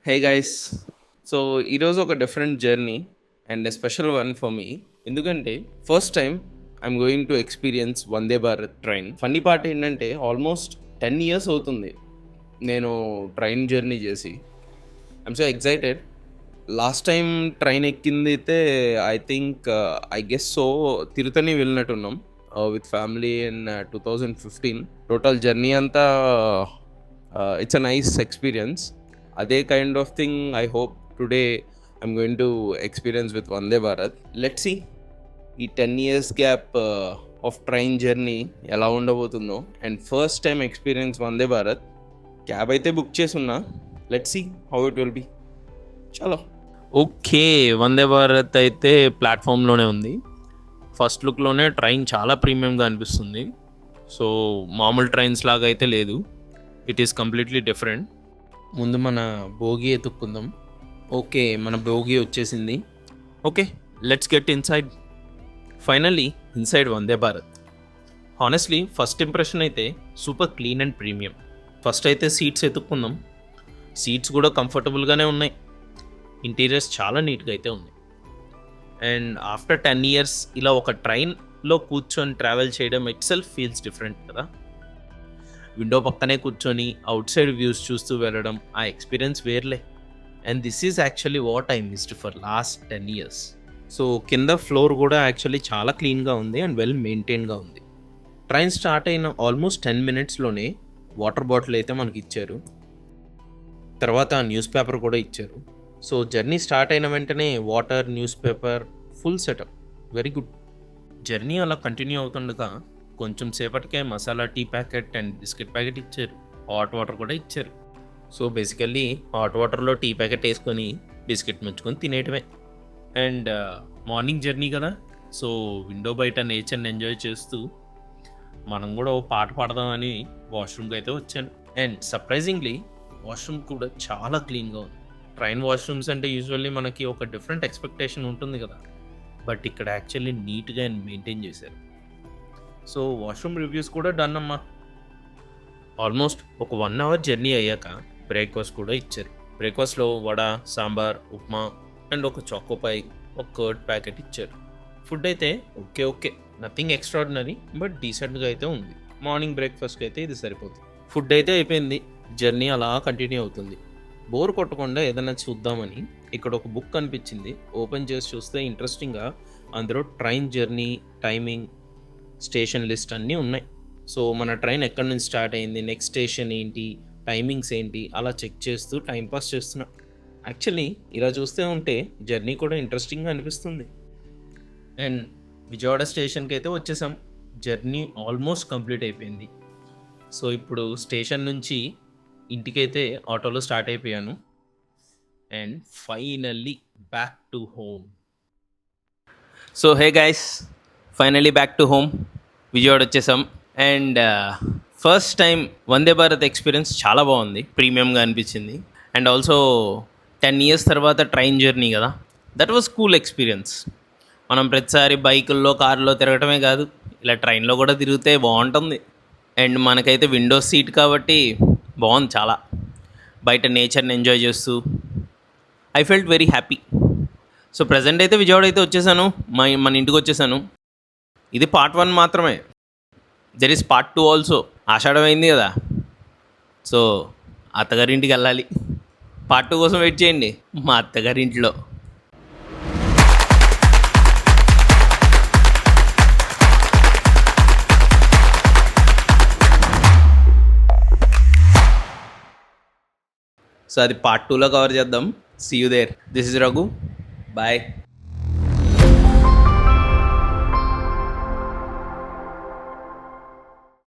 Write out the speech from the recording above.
Hey guys, so ఈరోజు ఒక different journey and a special one for మీ. ఎందుకంటే first time I'm going to experience Vande Bharat train. Funny part ఏంటంటే almost 10 years అవుతుంది నేను ట్రైన్ జర్నీ చేసి. I'm so excited. Last time train ఎక్కింది అయితే I think I guess so Tiruttani వెళ్ళినట్టున్నాం with family in 2015. Total journey అంతా ఇట్స్ అ నైస్ ఎక్స్పీరియన్స్. అదే kind of thing I hope today I'm going to experience with Vande Bharat. Let's see ఈ 10 years gap of train journey ఎలా ఉండబోతుందో. And first time experience Vande Bharat. Cab అయితే book చేసున్నా. Let's see how it will be. చలో. Okay, Vande Bharat అయితే ప్లాట్ఫామ్లోనే ఉంది. First లుక్లోనే train చాలా ప్రీమియంగా అనిపిస్తుంది. సో మామూలు ట్రైన్స్ లాగా అయితే లేదు, ఇట్ ఈస్ కంప్లీట్లీ డిఫరెంట్. ముందు మన బోగి ఎత్తుక్కుందాం. ఓకే, మన బోగి వచ్చేసింది. Okay, let's get inside. Finally inside Vande Bharat. Honestly first impression అయితే super clean and premium. First అయితే సీట్స్ ఎత్తుక్కుందాం. సీట్స్ కూడా కంఫర్టబుల్గానే ఉన్నాయి. ఇంటీరియర్స్ చాలా నీట్గా అయితే ఉన్నాయి. అండ్ ఆఫ్టర్ 10 years ఇలా ఒక ట్రైన్లో కూర్చొని ట్రావెల్ చేయడం ఇట్ సెల్ఫ్ ఫీల్స్ డిఫరెంట్ కదా. విండో పక్కనే కూర్చొని అవుట్ సైడ్ వ్యూస్ చూస్తూ వెళ్ళడం ఆ ఎక్స్పీరియన్స్ వేర్లే. And this is actually what I missed for last 10 years. So కింద ఫ్లోర్ కూడా యాక్చువల్లీ చాలా క్లీన్గా ఉంది అండ్ వెల్ మెయింటైన్గా ఉంది. ట్రైన్ స్టార్ట్ అయిన ఆల్మోస్ట్ 10 minutesలోనే వాటర్ బాటిల్ అయితే మనకి ఇచ్చారు. తర్వాత న్యూస్ పేపర్ కూడా ఇచ్చారు. సో జర్నీ స్టార్ట్ అయిన వెంటనే water, newspaper, full setup, very good. Journey అలా కంటిన్యూ అవుతుండగా కొంచెం సేపటికే masala tea packet and biscuit packet ఇచ్చారు. హాట్ వాటర్ కూడా ఇచ్చారు. సో బేసికల్లీ హాట్ వాటర్లో టీ ప్యాకెట్ వేసుకొని బిస్కెట్ ముంచుకొని తినేయటమే. అండ్ మార్నింగ్ జర్నీ కదా, సో విండో బయట నేచర్ని ఎంజాయ్ చేస్తూ మనం కూడా ఓ పాట పాడదామని వాష్రూమ్కి అయితే వచ్చాను. అండ్ సర్ప్రైజింగ్లీ వాష్రూమ్ కూడా చాలా క్లీన్గా ఉంది. ట్రైన్ వాష్రూమ్స్ అంటే యూజువల్లీ మనకి ఒక డిఫరెంట్ ఎక్స్పెక్టేషన్ ఉంటుంది కదా, బట్ ఇక్కడ యాక్చువల్లీ నీట్గా అండ్ మెయింటైన్ చేశారు. సో వాష్రూమ్ రివ్యూస్ కూడా డన్ అమ్మా. ఆల్మోస్ట్ ఒక 1 hour జర్నీ అయ్యాక బ్రేక్ఫాస్ట్ కూడా ఇచ్చారు. బ్రేక్ఫాస్ట్లో వడ, సాంబార్, ఉప్మా అండ్ ఒక చాకోపై, ఒక కర్డ్ ప్యాకెట్ ఇచ్చారు. ఫుడ్ అయితే ఓకే, నథింగ్ ఎక్స్ట్రాడినరీ బట్ డీసెంట్గా అయితే ఉంది. మార్నింగ్ బ్రేక్ఫాస్ట్కి అయితే ఇది సరిపోతుంది. ఫుడ్ అయితే అయిపోయింది. జర్నీ అలా కంటిన్యూ అవుతుంది. బోర్ కొట్టకుండా ఏదైనా చూద్దామని ఇక్కడ ఒక బుక్ కనిపించింది. ఓపెన్ చేసి చూస్తే ఇంట్రెస్టింగ్గా అందులో train journey, timing, station list అన్నీ ఉన్నాయి. సో మన ట్రైన్ ఎక్కడి నుంచి స్టార్ట్ అయింది, నెక్స్ట్ స్టేషన్ ఏంటి, టైమింగ్స్ ఏంటి, అలా చెక్ చేస్తూ టైంపాస్ చేస్తున్నా. యాక్చువల్లీ ఇలా చూస్తే ఉంటే జర్నీ కూడా ఇంట్రెస్టింగ్గా అనిపిస్తుంది. అండ్ విజయవాడ స్టేషన్కి అయితే వచ్చేసాం. జర్నీ ఆల్మోస్ట్ కంప్లీట్ అయిపోయింది. సో ఇప్పుడు స్టేషన్ నుంచి ఇంటికైతే ఆటోలో స్టార్ట్ అయిపోయాను. And finally back to home. So hey guys, finally back to home. Vijayawada వచ్చేసాం. And first time Vande Bharat experience చాలా బాగుంది, ప్రీమియంగా అనిపించింది. అండ్ ఆల్సో 10 years తర్వాత ట్రైన్ జర్నీ కదా, దట్ వాజ్ కూల్ ఎక్స్పీరియన్స్. మనం ప్రతిసారి బైకుల్లో, కార్లో తిరగటమే కాదు, ఇలా ట్రైన్లో కూడా తిరిగితే బాగుంటుంది. అండ్ మనకైతే విండో సీట్ కాబట్టి బాగుంది చాలా. బయట నేచర్ని ఎంజాయ్ చేస్తూ I felt very happy. So present అయితే విజయవాడ అయితే వచ్చేసాను, మన ఇంటికి వచ్చేసాను. ఇది part 1 మాత్రమే. There is part 2 also. ఆషాఢం అయింది కదా, సో అత్తగారింటికి వెళ్ళాలి. part 2 కోసం వెయిట్ చేయండి మా అత్తగారింట్లో. సో అది part 2లో కవర్ చేద్దాం. See you there. This is Raghu. Bye.